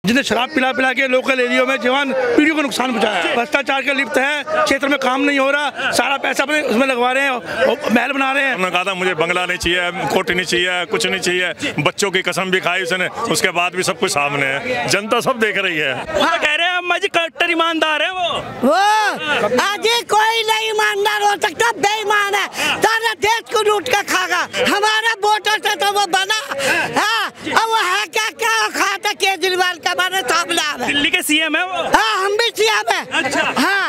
जिन्हें शराब पिला पिला के लोकल एरिया में जवान पीढ़ियों को नुकसान पहुंचाया है। भ्रष्टाचार के लिप्त है, क्षेत्र में काम नहीं हो रहा, सारा पैसा अपने उसमें लगवा रहे हैं और महल बना रहे हैं। उन्होंने कहा था मुझे बंगला नहीं चाहिए, कोठी नहीं चाहिए, कुछ नहीं चाहिए, बच्चों की कसम भी खाई उसने, उसके बाद भी सब कुछ सामने है, जनता सब देख रही है। कह रहे हैं अम्मा जी कट्टर ईमानदार है वो आज कोई नहीं ईमानदार हो सकता, बेईमान है, सारा देश को लूट कर खागा। हमारा वोटर से तो वो बना अब वो है क्या क्या खाता केजरीवाल का हमारे सामने आ रहा है। दिल्ली के सीएम है वो। हाँ हम भी सीएम है। अच्छा। हाँ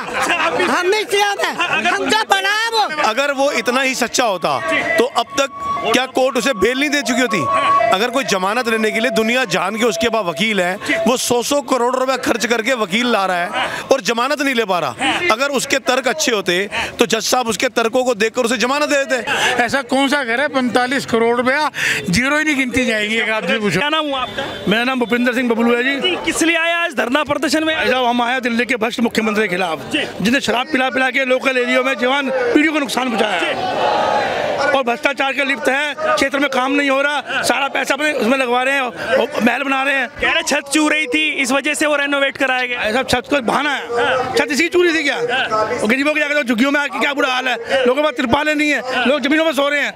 हम भी सीएम है, हम तो बना है वो। अगर वो इतना ही सच्चा होता तो अब तक क्या कोर्ट उसे बेल नहीं दे चुकी होती। अगर कोई जमानत लेने के लिए दुनिया जान के उसके पास वकील है, वो 100 करोड़ रुपए खर्च करके वकील ला रहा है और जमानत नहीं ले पा रहा। अगर उसके तर्क अच्छे होते तो जज साहब उसके तर्कों को देखकर उसे जमानत दे देते। ऐसा कौन सा घर है 45 करोड़ रुपया जीरो ही नहीं गिनती जाएगी। एक आपसे पूछो। क्या नाम हुआ आपका? मेरा नाम भूपिंदर सिंह बबलू है जी। किस लिए आया आज धरना प्रदर्शन में? ऐसा हम आए दिल्ली के भ्रष्ट मुख्यमंत्री के खिलाफ, जिन्हें शराब पिला पिला के लोकल एरिया में जवान पीढ़ियों को नुकसान पहुंचाया है और भ्रष्टाचार के लिप्त है, क्षेत्र में काम नहीं हो रहा, सारा पैसा अपने उसमें लगवा रहे हैं और महल बना रहे हैं। कह रहे छत चू रही थी, इस वजह से वो रेनोवेट कराया गया। ऐसा छत को बहाना है, छत इसी चूरी थी क्या? और गरीबों के जाकर झुग्गियों में आके क्या बुरा हाल है, लोगों के पास तिरपालें नहीं है, लोग जमीनों में सो रहे हैं।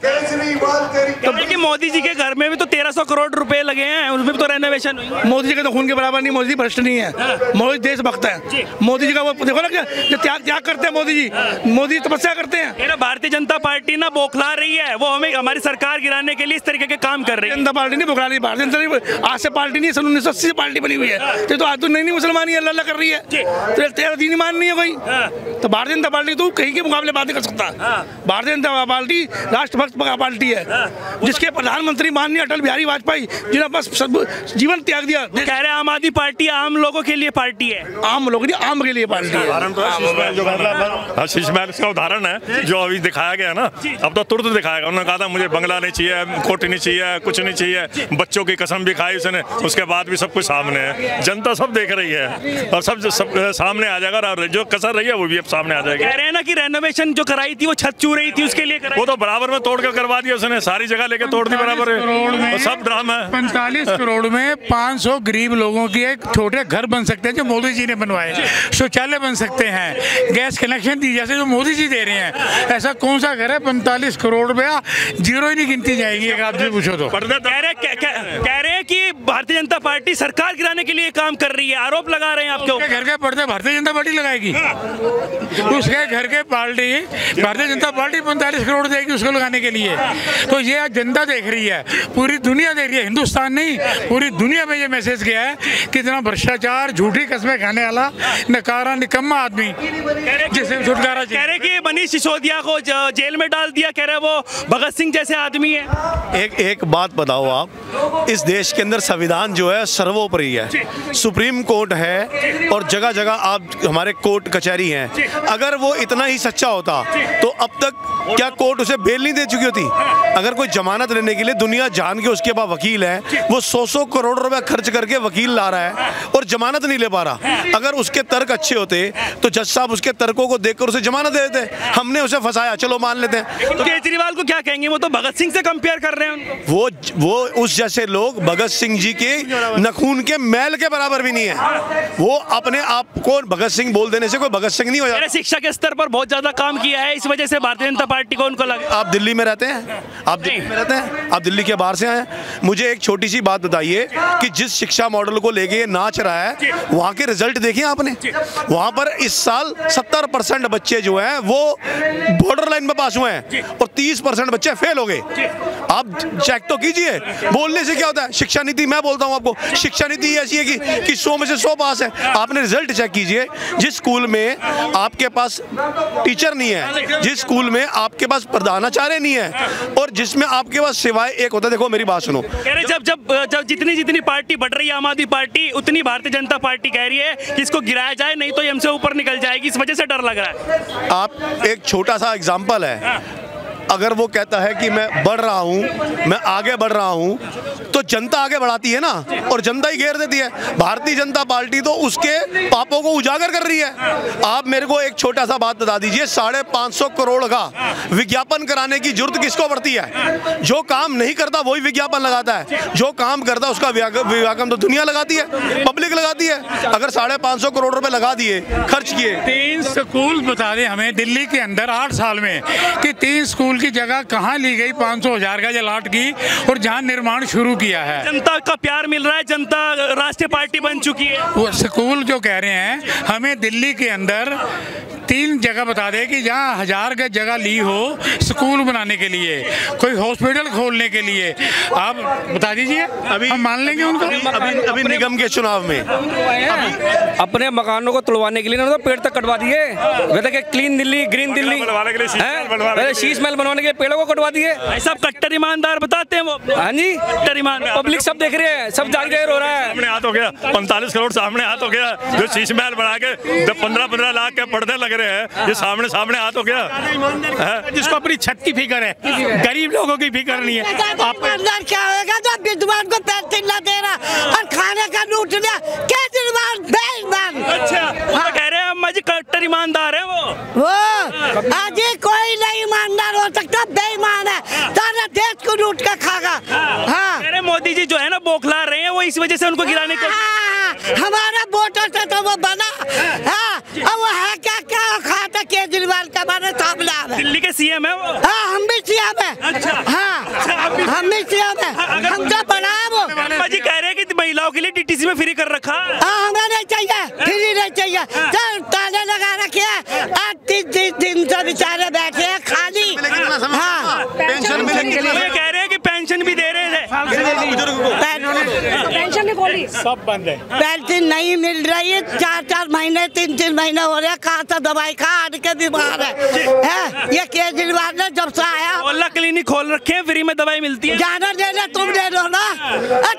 तो देखिए मोदी जी के घर में भी तो 1300 करोड़ रुपए लगे हैं, उसमें भी तो रेनोवेशन हुई। मोदी जी का तो खून के बराबर नहीं, मोदी जी भ्रष्ट नहीं है, मोदी देशभक्त है। मोदी जी का वो देखो ना जो त्याग करते हैं मोदी जी, मोदी तपस्या करते हैं। भारतीय जनता पार्टी ना बौखला रही है, वो हमें हमारी सरकार गिराने के लिए इस तरीके के काम कर रही है। जनता पार्टी नहीं बौखला रही, भारतीय जनता आज से पार्टी नहीं, सन 1980 से पार्टी बनी हुई है। तो आज तो नई मुसलमानी अल्लाह अल्लाह कर रही है, तो तेरा दीन ईमान नहीं है कोई। तो भारतीय जनता पार्टी तो कहीं के मुकाबले बात नहीं कर सकता। भारतीय जनता पार्टी राष्ट्रभक्त पार्टी है, जिसके प्रधानमंत्री माननीय अटल बिहारी वाजपेयी जिन्होंने बस जीवन त्याग दिया। कह रहे हैं आम आदमी पार्टी आम लोगों के लिए पार्टी है, आम लोगों की आम के लिए पार्टी है। शीश महल इसका उदाहरण है जो अभी दिखाया गया ना, अब तो तुरंत दिखाया गया। उन्होंने कहा था मुझे बंगला नहीं चाहिए, कोठी नहीं चाहिए, कुछ नहीं चाहिए, बच्चों की कसम भी खाई उसने, उसके बाद भी सब कुछ सामने है, जनता सब देख रही है और सब सामने आ जाएगा और जो कसर रही है वो भी अब सामने आ जाएगी। कह रहे हैं ना कि रेनोवेशन जो कराई थी वो छत चू रही थी, उसके लिए कराई। वो तो बराबर में तोड़ कर करवा दिया उसने, सारी जगह लेके तोड़ दी बराबर है, सब ड्रामा है। 45 करोड़ में 500 गरीब लोगों के एक छोटे घर बन सकते हैं जो मोदी जी ने बनवाए, शौचालय बन सकते हैं, गैस कनेक्शन दी जैसे जो मोदी जी दे रहे हैं। ऐसा कौन सा घर है 45 करोड़ रुपया जीरो ही नहीं गिनती जाएगी। एक आपसे पूछो तो। कह रहे हैं कि भारतीय जनता पार्टी सरकार गिराने के लिए काम कर रही है, आरोप लगा रहे हैं आपके ऊपर। घर के पर्दे भारतीय जनता पार्टी लगाएगी, उसके घर के पार्टी भारतीय जनता पार्टी 45 करोड़ देगी उसको लगाने के लिए। तो ये जनता देख रही है, पूरी दुनिया देख रही है, हिंदुस्तान नहीं पूरी दुनिया में ये मैसेज गया है कि इतना भ्रष्टाचार, झूठी कस्में खाने वाला नकारा निकम्मा आदमी जिसे छुटकारा चाहिए। कह रहे कि मनीष सिसोदिया को जेल में डाल दिया, कह रहे वो भगत सिंह जैसे आदमी है। एक बात बताओ आप, इस देश के अंदर संविधान जो है सर्वोपरि है, सुप्रीम कोर्ट है और जगह जगह आप हमारे कोर्ट कचहरी हैं। अगर वो इतना ही सच्चा होता तो अब तक क्या कोर्ट उसे बेल नहीं दे चुकी होती। अगर कोई जमानत लेने के लिए दुनिया जान के उसके पास वकील है, वो 100 करोड़ रुपए खर्च करके वकील ला रहा है और जमानत नहीं ले पा रहा। अगर उसके तर्क अच्छे होते तो जज साहब उसके तर्कों को देखकर उसे जमानत दे देते। हमने उसे फंसाया, चलो मान लेते हैं। तो केजरीवाल को क्या कहेंगे, वो तो भगत सिंह से कंपेयर कर रहे हैं उनको। वो उस जैसे लोग भगत सिंह जी के नखून के मैल के बराबर भी नहीं है। वो अपने आप को भगत सिंह बोल देने से कोई भगत सिंह नहीं हो जाता। शिक्षा के स्तर पर बहुत ज्यादा काम किया है, इस वजह से भारतीय जनता पार्टी को उनको लगा। आप दिल्ली में रहते हैं, आप दिल्ली में रहते हैं, आप दिल्ली के बाहर से आए। मुझे एक छोटी सी बात बताइए कि जिस शिक्षा मॉडल को लेके ये नाच रहा है वहाँ के रिजल्ट देखे आपने? वहाँ पर इस साल 70% बच्चे जो हैं वो बॉर्डर लाइन में पास हुए हैं और 30% बच्चे फेल हो गए। आप चेक तो कीजिए, बोलने से क्या होता है। शिक्षा नीति, मैं बोलता हूँ आपको, शिक्षा नीति ऐसी है कि 100 में से 100 पास है। आपने रिजल्ट चेक कीजिए, जिस स्कूल में आपके पास टीचर नहीं है, जिस स्कूल में आपके पास प्रधानाचार्य नहीं है और जिसमें आपके पास सिवाय एक होता है, देखो मेरी बात सुनो, जब जितनी पार्टी बढ़ रही है आम आदमी पार्टी, उतनी भारतीय जनता पार्टी कह रही है कि इसको गिराया जाए, नहीं तो ये हमसे ऊपर निकल जाएगी, इस वजह से डर लग रहा है। आप एक छोटा सा एग्जाम्पल है, अगर वो कहता है कि मैं बढ़ रहा हूँ, मैं आगे बढ़ रहा हूँ, तो जनता आगे बढ़ाती है ना, और जनता ही घेर देती है। भारतीय जनता पार्टी तो उसके पापों को उजागर कर रही है। आप मेरे को एक छोटा सा बात बता दीजिए, 550 करोड़ का विज्ञापन कराने की जरूरत किसको पड़ती है? जो काम नहीं करता वही विज्ञापन लगाता है, जो काम करता है उसका विज्ञापन तो दुनिया लगाती है, पब्लिक लगाती है। अगर 550 करोड़ रुपए लगा दिए, खर्च किए। 3 स्कूल बता दें हमें दिल्ली के अंदर 8 साल में कि 3 स्कूल की जगह कहाँ ली गई 500,000 का जलाट की, और जहाँ निर्माण शुरू किया है। जनता का प्यार मिल रहा है, जनता राष्ट्रीय पार्टी बन चुकी है। वो स्कूल जो कह रहे हैं, हमें दिल्ली के अंदर 3 जगह बता दें कि जहाँ 1000 गज जगह ली हो स्कूल बनाने के लिए, कोई हॉस्पिटल खोलने के लिए, आप बता दीजिए, अभी हम मान लेंगे उनको। अभी निगम के चुनाव में अपने मकानों को तुड़वाने के लिए तो पेड़ तक कटवा दिए। वैसे क्लीन दिल्ली, ग्रीन दिल्ली, शीश महल बनवाने के लिए पेड़ों को कटवा दिए। सब कट्टर ईमानदार बताते हैं वो। हाँ जी, कट्टर ईमानदार। पब्लिक सब देख रहे हैं, सब जाग जाहिर हो रहा है। सामने हाथ हो गया, 45 करोड़ सामने हाथ हो गया। जो शीश महल बना के 15-15 लाख के पर्दे लग रहे हैं, ये सामने हाथ हो गया। जिसको अपनी छत की फिक्र है, गरीब लोगों की फिक्र नहीं है। आप अंदर क्या होगा जब विद्वान को पेंशन न दे रहा और खाने का लूट लिया? केजरीवाल बेईमान। अच्छा, वो कह रहे हैं अम्मा जी कट्टर ईमानदार है वो आज कोई नहीं ईमानदार हो सकता, बेईमान है, सारा देश को लूट कर खागा। हाँ, अरे मोदी जी जो है ना बौखला रहे हैं, वो इस वजह से उनको गिराने को। हमारा वोटर से तो वो बना। हाँ, अब वो है क्या खाता केजरीवाल का माने सामने आ। दिल्ली के सीएम है वो। हाँ, हम भी सीएम है। अच्छा, हाँ, हम भी सीएम है, हम तो बना है वो। अम्मा जी कह रहे हैं कि महिलाओं के लिए डीटीसी में फ्री कर रखा। हाँ, हमें नहीं चाहिए, फ्री नहीं चाहिए, ताले लगा रखे हैं। आज 3 दिन से बेचारे बैठे हैं खाली। हाँ, पेंशन मिलेगी। ये कह रहे हैं कि पेंशन भी दे रहे थे। पेंशन नहीं खोली, सब बंद है। पेंशन नहीं मिल रही है, 4-4 महीने 3-3 महीने हो रहे हैं। कहाँ से दवाई खा के बीमार है। ये केजरीवाल ने जब से आया मोहल्ला क्लिनिक खोल रखे हैं, फ्री में दवाई मिलती है। जाना दे दे, तुम दे दो ना,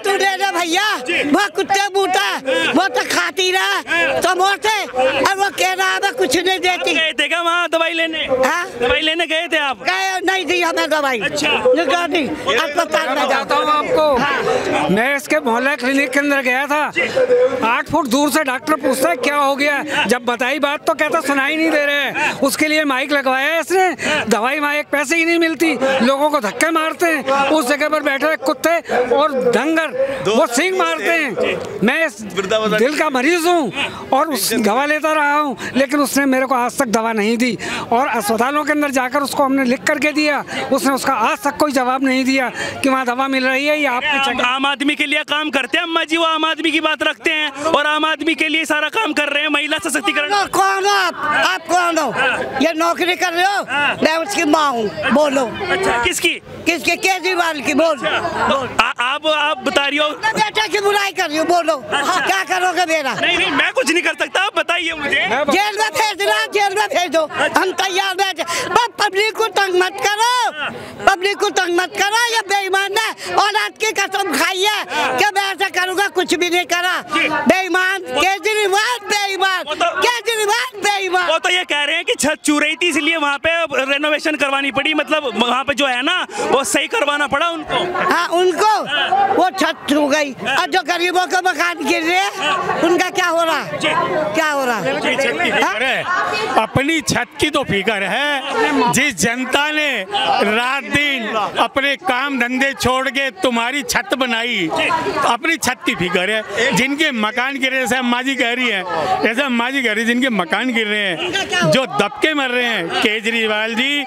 तू दे दे भैया। वो कुत्ते बूटा वो तो खाती रहा समोसे, और वो कह रहा है कुछ नहीं देती। गए थे क्या वहाँ दवाई लेने? हाँ? दवाई लेने गए थे आप? गए नहीं दी हमें दवाई। अच्छा, अस्पताल में बताता हूँ आपको। मैं इसके मोहल्ला क्लिनिक के अंदर गया था, 8 फुट दूर से डॉक्टर पूछता है क्या हो गया, जब बताई बात तो कहता सुनाई नहीं दे रहे हैं। उसके लिए माइक लगवाया है इसने, दवाई माइक पैसे ही नहीं मिलती, लोगों को धक्के मारते हैं। उस जगह पर बैठे कुत्ते और डंगर वो सिंग मारते हैं। मैं दिल का मरीज हूँ और उस दवा लेता रहा हूँ, लेकिन उसने मेरे को आज तक दवा नहीं दी। और अस्पतालों के अंदर जाकर उसको हमने लिख करके दिया, उसने उसका आज तक कोई जवाब नहीं दिया कि वहाँ दवा मिल रही है या आपके। आम आदमी के लिए काम करते हैं अम्मा जी, वो आम आदमी की बात रखते हैं और आम आदमी के लिए सारा काम कर रहे हैं। महिला सशक्तिकरण। कौन हो आप कौन हो? ये नौकरी कर रहे हो? मैं उसकी माँ हूँ, बोलो। अच्छा, किसकी? केजरीवाल की। बोल आप बता रही हो। बेटा की बुराई कर रही हो, बोलो। क्या करोगे मेरा? नहीं, मैं कुछ नहीं कर सकता, आप बताइए मुझे। जेल में भेजना, जेल में भेजो, हम तैयार बैठे। पब्लिक को तंग मत करो, पब्लिक को तंग मत करो। ये बेईमान है, और आज की कसम खाई है कि मैं ऐसा करूँगा, कुछ भी नहीं करा। बेईमान केजरीवाल, बेईमान केजरीवाल, बेईमान। वो तो ये कह रहे हैं कि छत चू रही थी इसलिए वहाँ पे रेनोवेशन करवानी पड़ी, मतलब वहाँ पे जो है ना वो सही करवाना पड़ा उनको। हाँ, उनको वो छत छू गई, और जो गरीबों के मकान गिर रहे हैं उनका क्या हो रहा है? क्या हो रहा है? अपनी छत की तो फिक्र है। जिस जनता ने रात दिन अपने काम धंधे छोड़ के तुम्हारी छत बनाई, अपनी छत की फिक्र है। जिनके मकान गिर रहे, जैसे अम्मा जी कह रही है, जैसे अम्मा जी कह रही है, जिनके मकान गिर रहे हैं, जो दबके मर रहे हैं, केजरीवाल जी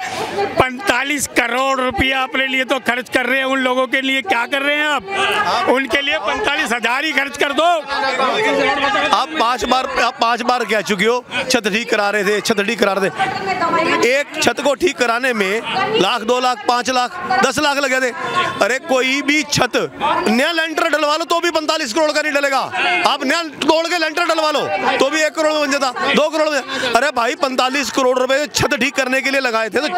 45 करोड़ रुपया अपने लिए तो खर्च कर रहे हैं। उन लोगों के लिए क्या कर रहे हैं आप? उनके लिए 45,000 ही खर्च कर दो। आप 5 बार कह चुके हो छत ठीक करा रहे थे, छत ठीक करा रहे थे। एक छत को ठीक कराने में 1 लाख, 2 लाख, 5 लाख, 10 लाख लगे थे। अरे कोई भी छत नया लेंटर डलवा लो तो भी 45 करोड़ का नहीं डलेगा। आप नया तोड़ के लेंटर डलवा लो तो भी 1 करोड़ में बन जाता, 2 करोड़ में। अरे भाई 45 करोड़ रुपए छत ठीक करने के लिए लगाए थे, तो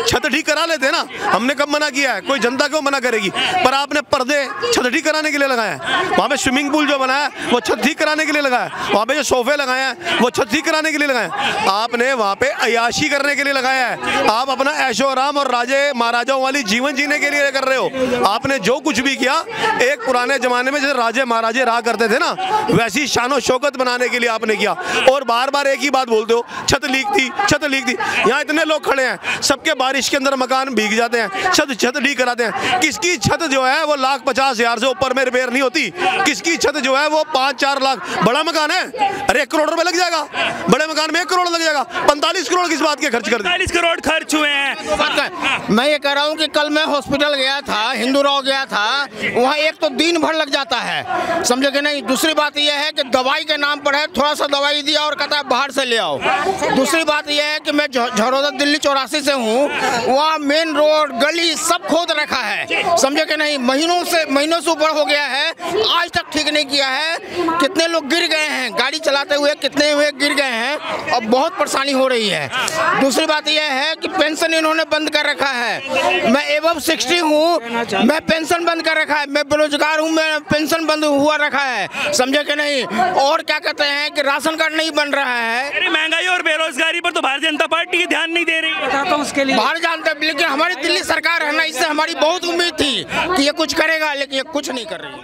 छत ठीक करा लेते थे ना, हमने कब मना किया है? कोई जनता क्यों मना करेगी? पर आपने पर्दे छत ठीक कराने के लिए लगाए हैं, वहाँ पे स्विमिंग पूल जो बनाया है वो छत ठीक कराने के लिए लगाया है, वहाँ पे जो सोफे लगाए हैं वो छत ठीक कराने के लिए लगाए हैं, आपने वहाँ पे अयाशी करने के लिए लगाया है। आप अपना ऐशो आराम और राजे महाराजाओं वाली जीवन जीने के लिए कर रहे हो। आपने जो कुछ भी किया एक पुराने जमाने में जैसे राजे महाराजे रहा करते थे ना, वैसी शानो शौकत बनाने के लिए आपने किया। और बार बार एक ही बात बोलते हो, छत लीक थी, छत लीक थी। यहाँ इतने लोग खड़े हैं, सबके बारिश के अंदर मकान भीग जाते हैं, छत लीक कराते हैं। किसकी छत जो है वो 1,50,000 से ऊपर में रिपेयर नहीं होती, किसकी छत जो है वो 5-4 लाख। बड़ा मकान है, अरे 1 करोड़ रुपए लग जाएगा, बड़े मकान में 1 करोड़ लग जाएगा। 45 करोड़ किस बात के खर्च कर दिए? 45 करोड़ खर्च हुए हैं। मैं ये कह रहा हूँ कि कल मैं हॉस्पिटल गया था, हिंदू राव गया था, वहाँ एक तो दिन भर लग जाता है, समझे कि नहीं। दूसरी बात यह है कि दवाई के नाम पर है, थोड़ा सा दवाई दिया और कहता है बाहर से ले आओ। दूसरी बात यह है कि मैं झरोदा दिल्ली 84 से हूँ, वहाँ मेन रोड गली सब खोद रखा है, समझे कि नहीं। महीनों से ऊपर हो गया है, आज तक ठीक नहीं किया है। कितने लोग गिर गए हैं गाड़ी चलाते हुए, कितने हुए गिर गए हैं, और बहुत परेशानी हो रही है। दूसरी बात यह है कि पेंशन इन्होंने बंद कर रखा है। मैं एबव 60 हूँ, मैं पेंशन बंद कर रखा है। मैं बेरोजगार हूँ, मैं पेंशन बंद हुआ रखा है, समझे कि नहीं। और क्या कहते हैं कि राशन कार्ड नहीं बन रहा है। अरे महंगाई और बेरोजगारी पर तो भारतीय जनता पार्टी की ध्यान नहीं दे रही। बताता हूँ उसके लिए बाहर जानते हैं, लेकिन हमारी दिल्ली सरकार है ना, इससे हमारी बहुत उम्मीद थी कि ये कुछ करेगा, लेकिन ये कुछ नहीं कर रही है।